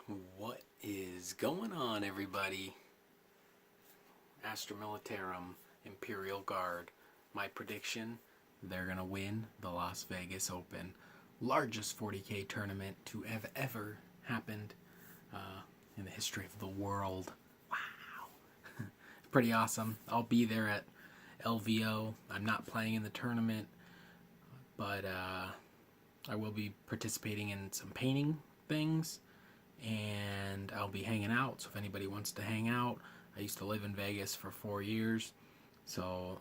What is going on, everybody? Astra Militarum Imperial Guard. My prediction, they're going to win the Las Vegas Open. Largest 40K tournament to have ever happened in the history of the world. Wow. It's pretty awesome. I'll be there at LVO. I'm not playing in the tournament, but I will be participating in some painting things. And I'll be hanging out, so if anybody wants to hang out, I used to live in Vegas for 4 years, so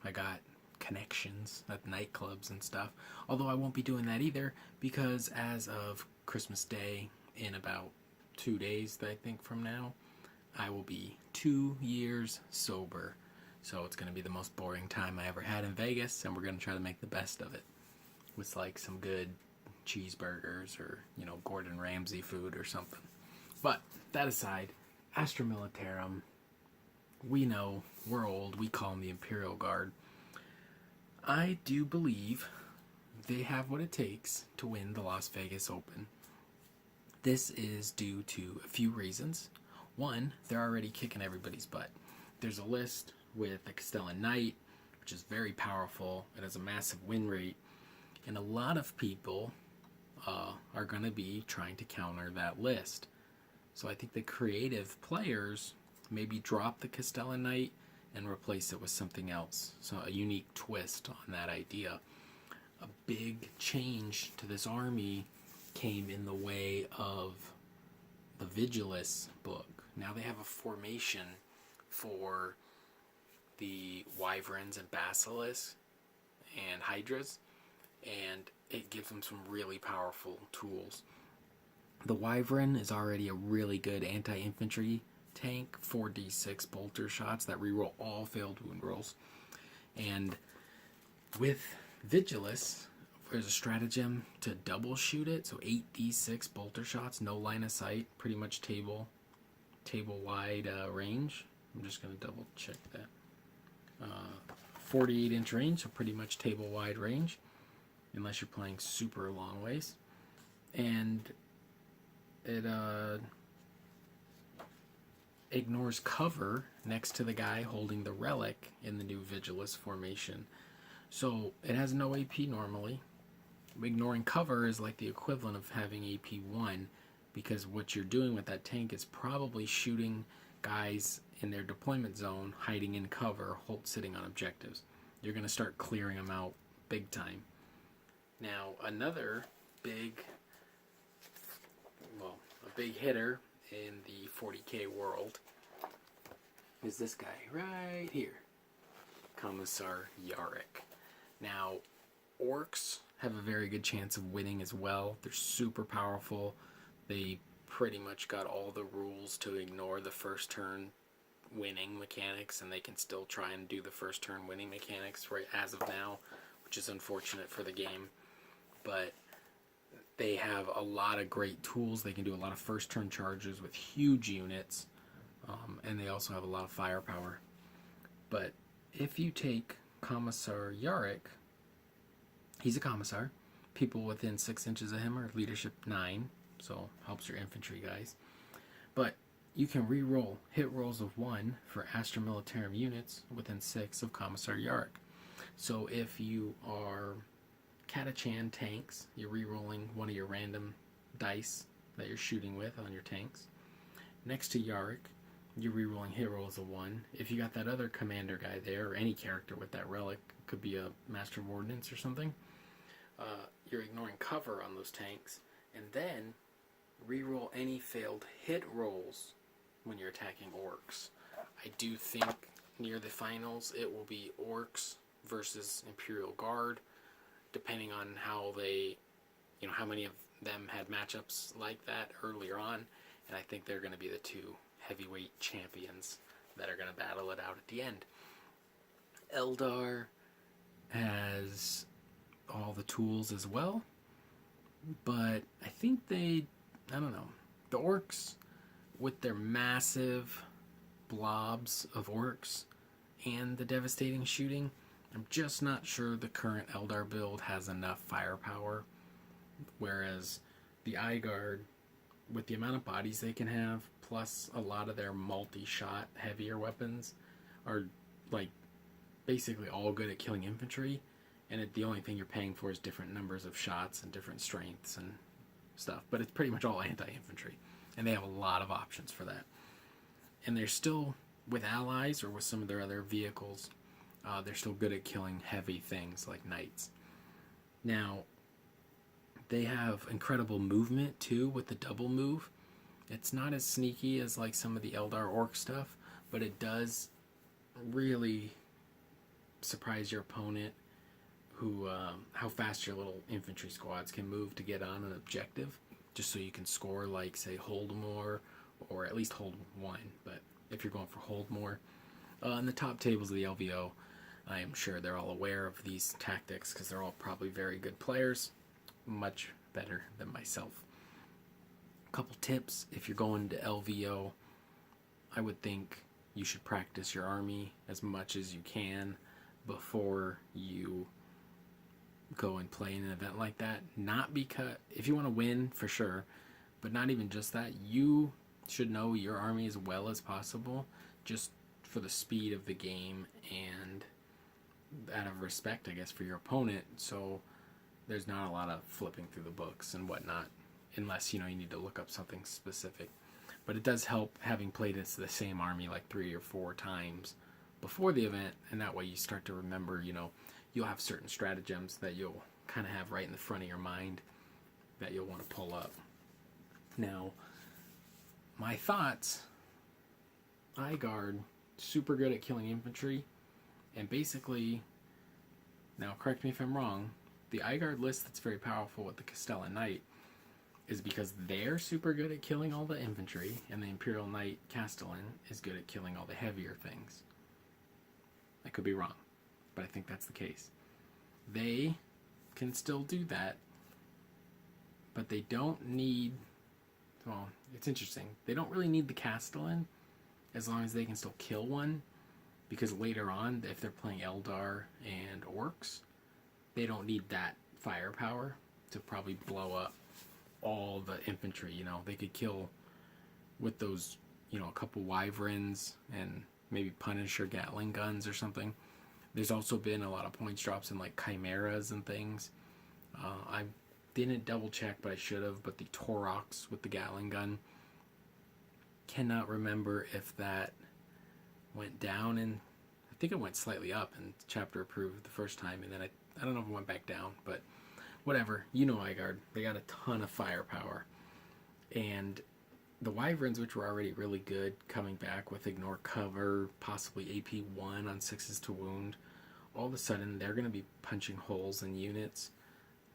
I got connections at nightclubs and stuff, although I won't be doing that either, because as of Christmas Day, in about 2 days, I think from now, I will be 2 years sober, so it's going to be the most boring time I ever had in Vegas, and we're going to try to make the best of it, with like some good cheeseburgers or, Gordon Ramsay food or something. But that aside, Astra Militarum, we know, we're old, we call them the Imperial Guard. I do believe they have what it takes to win the Las Vegas Open. This is due to a few reasons. One, they're already kicking everybody's butt. There's a list with the Castellan Knight, which is very powerful. It has a massive win rate, and a lot of people are going to be trying to counter that list. So I think the creative players maybe drop the Castellan Knight and replace it with something else. So a unique twist on that idea. A big change to this army came in the way of the Vigilis book. Now they have a formation for the Wyverns and Basilisks and Hydras, and it gives them some really powerful tools. The Wyvern is already a really good anti-infantry tank, 4d6 bolter shots that reroll all failed wound rolls. And with Vigilis, there's a stratagem to double shoot it, so 8d6 bolter shots, no line of sight, pretty much table wide range. I'm just going to double check that. 48-inch range, so pretty much table wide range, unless you're playing super long ways. And it ignores cover next to the guy holding the relic in the new Vigilis formation. So it has no AP normally. Ignoring cover is like the equivalent of having AP 1, because what you're doing with that tank is probably shooting guys in their deployment zone, hiding in cover, sitting on objectives. You're going to start clearing them out big time. Now, another big hitter in the 40k world is this guy right here, Commissar Yarrick. Now, Orks have a very good chance of winning as well. They're super powerful. They pretty much got all the rules to ignore the first turn winning mechanics, and they can still try and do the first turn winning mechanics right as of now, which is unfortunate for the game. But they have a lot of great tools. They can do a lot of first turn charges with huge units, and they also have a lot of firepower. But if you take Commissar Yarrick, he's a commissar. People within 6 inches of him are leadership 9, so helps your infantry guys. But you can re-roll hit rolls of 1 for Astra Militarum units within 6 of Commissar Yarrick. So if you are Catachan tanks, you're re-rolling one of your random dice that you're shooting with on your tanks. Next to Yarrick, you're re-rolling hit rolls of 1. If you got that other commander guy there, or any character with that relic, could be a Master of Ordnance or something, you're ignoring cover on those tanks, and then re-roll any failed hit rolls when you're attacking Orks. I do think near the finals it will be Orks versus Imperial Guard, depending on how they, how many of them had matchups like that earlier on, and I think they're going to be the two heavyweight champions that are going to battle it out at the end. Eldar has all the tools as well, but I think the Orks, with their massive blobs of Orks and the devastating shooting, I'm just not sure the current Eldar build has enough firepower, whereas the iGuard with the amount of bodies they can have, plus a lot of their multi-shot heavier weapons are like basically all good at killing infantry, and the only thing you're paying for is different numbers of shots and different strengths and stuff. But it's pretty much all anti-infantry, and they have a lot of options for that. And they're still, with allies or with some of their other vehicles, they're still good at killing heavy things like knights. Now, they have incredible movement too with the double move. It's not as sneaky as like some of the Eldar Ork stuff, but it does really surprise your opponent who how fast your little infantry squads can move to get on an objective, just so you can score, like, say, hold more, or at least hold one, but if you're going for hold more. In the top tables of the LVO, I am sure they're all aware of these tactics because they're all probably very good players, much better than myself. A couple tips: if you're going to LVO, I would think you should practice your army as much as you can before you go and play in an event like that. Not because, if you want to win, for sure, but not even just that. You should know your army as well as possible, just for the speed of the game and out of respect, I guess, for your opponent. So there's not a lot of flipping through the books and whatnot, unless, you need to look up something specific. But it does help having played the same army like 3 or 4 times before the event, and that way you start to remember, you'll have certain stratagems that you'll kind of have right in the front of your mind that you'll want to pull up. Now, my thoughts: iGuard, super good at killing infantry, and basically, now correct me if I'm wrong, the iGuard list that's very powerful with the Castellan Knight is because they're super good at killing all the infantry, and the Imperial Knight Castellan is good at killing all the heavier things. I could be wrong, but I think that's the case. They can still do that, but they don't need, well, it's interesting. They don't really need the Castellan as long as they can still kill one, because later on, if they're playing Eldar and Orks, they don't need that firepower to probably blow up all the infantry. They could kill with those, a couple Wyverns and maybe Punisher Gatling guns or something. There's also been a lot of points drops in like Chimeras and things. I didn't double check, but I should have. But the Toroks with the Gatling gun, cannot remember if that went down, and I think it went slightly up in chapter approved the first time, and then I don't know if it went back down, but whatever. iGuard, they got a ton of firepower, and the Wyverns, which were already really good, coming back with ignore cover, possibly AP1 on 6s to wound, all of a sudden they're going to be punching holes in units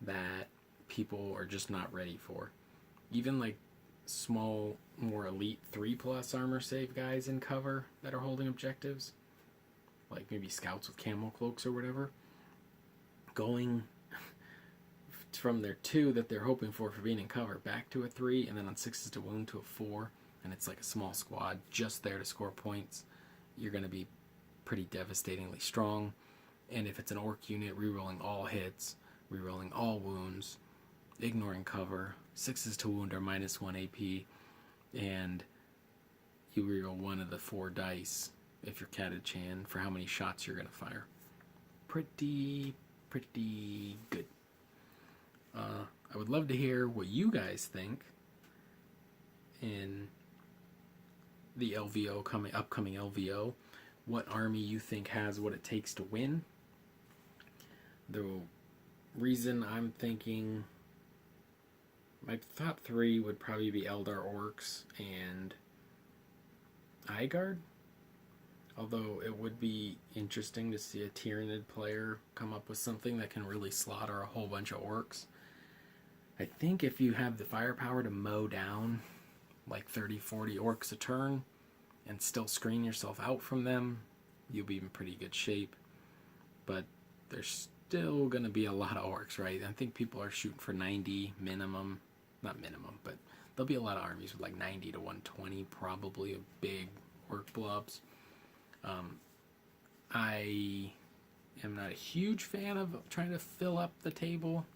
that people are just not ready for. Even like small, more elite 3+ armor save guys in cover that are holding objectives, like maybe scouts with camel cloaks or whatever, going from their 2 that they're hoping for being in cover back to a 3, and then on 6s to wound to a 4, and it's like a small squad just there to score points. You're going to be pretty devastatingly strong. And if it's an Ork unit, rerolling all hits, rerolling all wounds, ignoring cover, 6s to wound are -1 AP, and you reroll one of the 4 dice if you're Catachan for how many shots you're going to fire. Pretty good. I would love to hear what you guys think in the LVO, upcoming LVO. What army you think has what it takes to win. The reason I'm thinking my top 3 would probably be Eldar, Orks, and iGuard. Although it would be interesting to see a Tyranid player come up with something that can really slaughter a whole bunch of Orks. I think if you have the firepower to mow down like 30-40 Orks a turn and still screen yourself out from them, you'll be in pretty good shape. But there's still going to be a lot of Orks, right? I think people are shooting for 90 minimum. Not minimum, but there'll be a lot of armies with like 90 to 120, probably, of big Ork blobs. I am not a huge fan of trying to fill up the table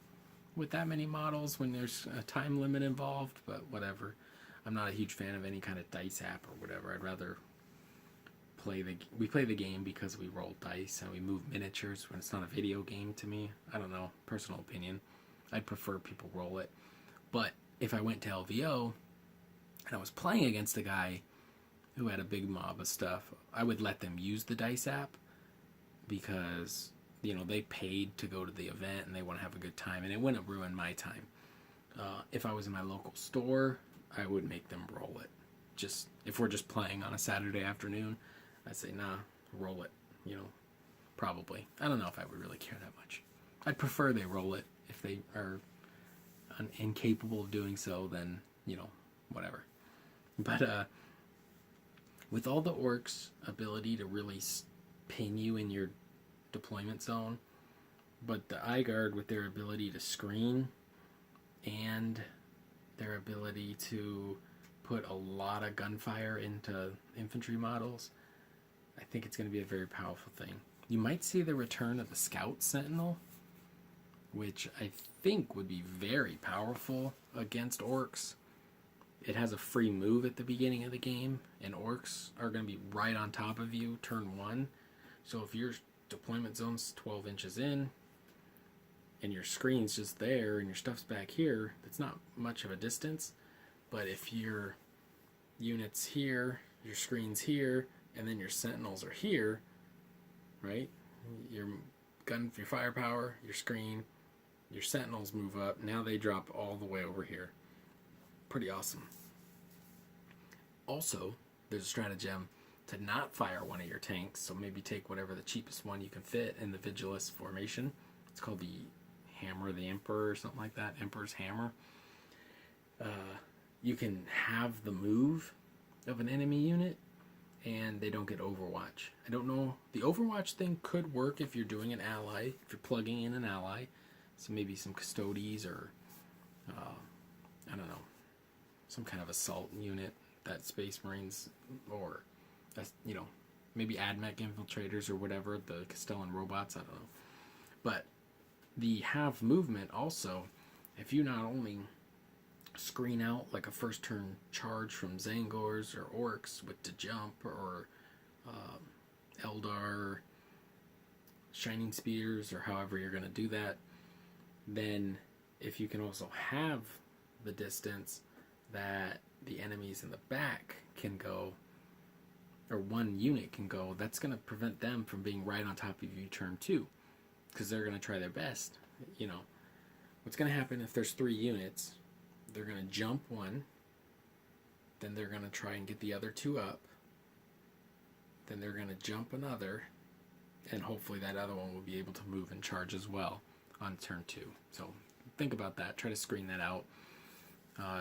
with that many models when there's a time limit involved, but whatever. I'm not a huge fan of any kind of dice app or whatever. I'd rather we play the game because we roll dice and we move miniatures when it's not a video game to me. I don't know, personal opinion. I'd prefer people roll it. But if I went to LVO and I was playing against a guy who had a big mob of stuff, I would let them use the dice app because, you know, they paid to go to the event and they want to have a good time, and it wouldn't ruin my time. If I was in my local store, I would make them roll it. Just if we're just playing on a Saturday afternoon, I'd say, nah, roll it, you know, probably. I don't know if I would really care that much. I'd prefer they roll it. If they are incapable of doing so, then, you know, whatever. But with all the Orks' ability to really pin you in your deployment zone, but the iGuard with their ability to screen and their ability to put a lot of gunfire into infantry models, I think it's going to be a very powerful thing. You might see the return of the Scout Sentinel, which I think would be very powerful against Orks. It has a free move at the beginning of the game, and Orks are going to be right on top of you turn 1. So if your deployment zone's 12 inches in, and your screen's just there, and your stuff's back here, it's not much of a distance. But if your unit's here, your screen's here, and then your sentinels are here, right? Your gun, your firepower, your screen, your sentinels move up. Now they drop all the way over here. Pretty awesome. Also, there's a stratagem to not fire one of your tanks, so maybe take whatever the cheapest one you can fit in the Vigilus formation. It's called the Hammer of the Emperor or something like that, Emperor's Hammer. You can have the move of an enemy unit, and they don't get Overwatch. I don't know, the Overwatch thing could work if you're doing an ally, if you're plugging in an ally, so maybe some Custodes or, I don't know, some kind of assault unit that Space Marines, or, you know, maybe AdMech infiltrators or whatever, the Castellan robots, I don't know. But the have movement also, if you not only screen out like a first turn charge from Zangors or Orks with the jump, or Eldar, Shining Spears, or however you're going to do that, then if you can also have the distance that the enemies in the back can go, or one unit can go, that's going to prevent them from being right on top of you turn 2, because they're going to try their best. You know, what's going to happen if there's 3 units, they're going to jump one, then they're going to try and get the other 2 up, then they're going to jump another, and hopefully that other one will be able to move and charge as well on turn 2. So think about that. Try to screen that out.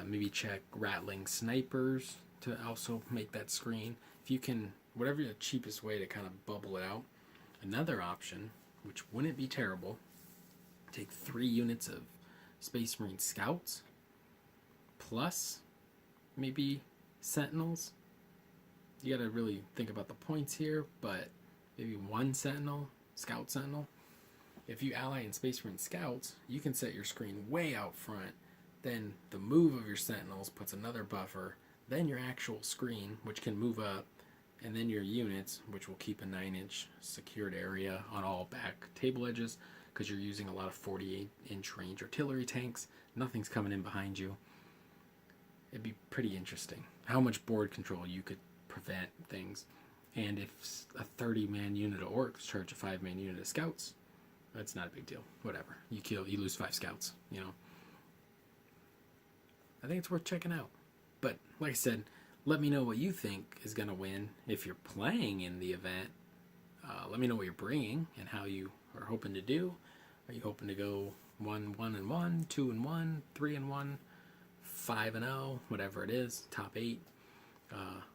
Maybe check rattling snipers to also make that screen. If you can, whatever the cheapest way to kind of bubble it out. Another option, which wouldn't be terrible, take 3 units of Space Marine Scouts, plus maybe Sentinels. You gotta really think about the points here, but maybe 1 Sentinel, Scout Sentinel. If you ally in Space Marine Scouts, you can set your screen way out front. Then the move of your Sentinels puts another buffer. Then your actual screen, which can move up. And then your units, which will keep a 9-inch secured area on all back table edges, because you're using a lot of 48-inch range artillery tanks. Nothing's coming in behind you. It'd be pretty interesting how much board control you could prevent things. And if a 30-man unit of Orks charge a 5-man unit of Scouts, that's not a big deal. Whatever. You lose 5 Scouts, you know. I think it's worth checking out. But like I said, let me know what you think is going to win if you're playing in the event. Let me know what you're bringing and how you are hoping to do. Are you hoping to go 1-1-1, 2-1, 3-1, 5-0, whatever it is, top 8?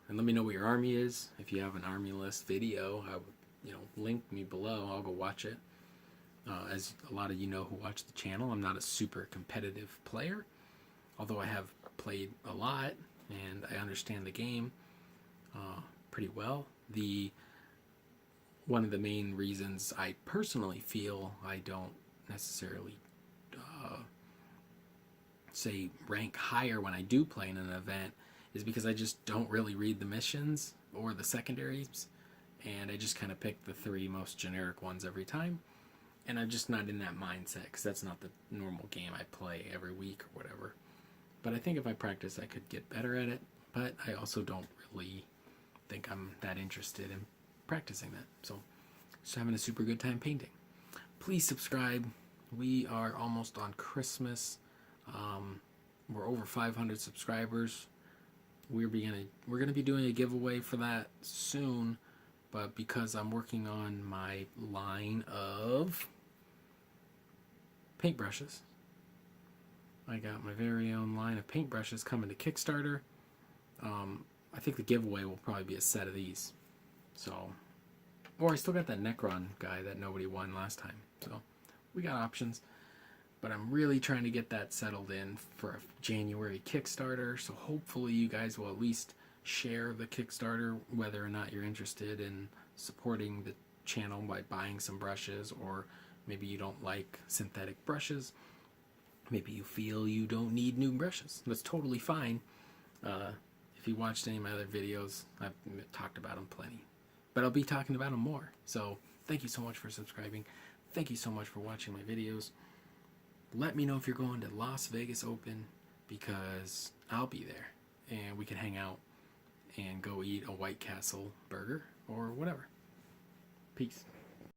And let me know what your army is. If you have an army list video, I would, link me below. I'll go watch it. As a lot of you know who watch the channel, I'm not a super competitive player, although I have played a lot and I understand the game pretty well. One of the main reasons I personally feel I don't necessarily say, rank higher when I do play in an event is because I just don't really read the missions or the secondaries, and I just kind of pick the 3 most generic ones every time, and I'm just not in that mindset because that's not the normal game I play every week or whatever. But I think if I practice, I could get better at it, but I also don't really think I'm that interested in practicing that. So, just having a super good time painting. Please subscribe. We are almost on Christmas. We're over 500 subscribers. We're gonna be doing a giveaway for that soon, but because I'm working on my line of paintbrushes, I got my very own line of paintbrushes coming to Kickstarter. I think the giveaway will probably be a set of these. So, or I still got that Necron guy that nobody won last time. So, we got options. But I'm really trying to get that settled in for a January Kickstarter. So hopefully you guys will at least share the Kickstarter, whether or not you're interested in supporting the channel by buying some brushes, or maybe you don't like synthetic brushes. Maybe you feel you don't need new brushes. That's totally fine. If you watched any of my other videos, I've talked about them plenty. But I'll be talking about them more. So thank you so much for subscribing. Thank you so much for watching my videos. Let me know if you're going to Las Vegas Open, because I'll be there and we can hang out and go eat a White Castle burger or whatever. Peace.